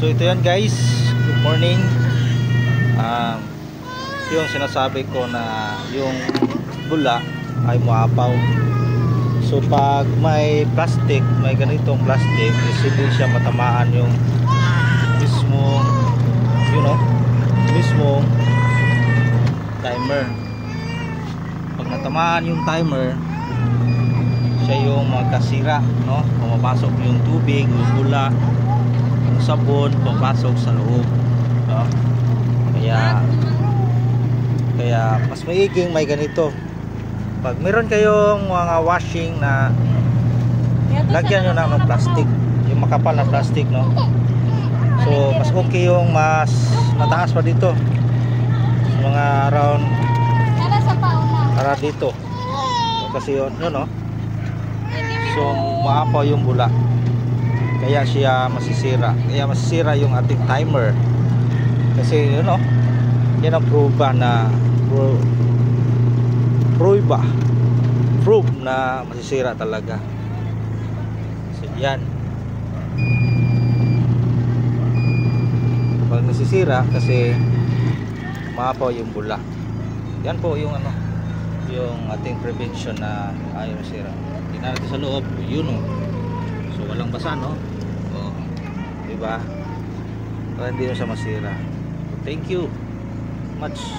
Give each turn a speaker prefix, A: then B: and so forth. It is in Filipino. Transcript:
A: So ito yan guys, good morning. Yung sinasabi ko na yung bula ay muapaw. So pag may plastic, may ganitong plastic, hindi siya matamaan yung mismong, mismong timer. Pag natamaan yung timer, siya yung magkasira, no? Pumapasok yung tubig, yung bula, yung sabon, pumapasok sa loob, no? Kaya mas maiging may ganito. Pag meron kayong mga washing na lagyan nyo na ng plastic, yung makapal na plastic, no? So mas okay yung mas mataas pa dito, mga around dito, kasi yun, no? So maapaw yung bula, kaya siya masisira, yung ating timer. Kasi yan ang pruba na prove na masisira talaga. So yan, pag nasisira kasi maapaw yung bula. Yan po yung yung ating prevention na ayaw masira. Tingnan natin sa loob, so walang basa, no? Diba? Para hindi na siya masira. So, thank you much.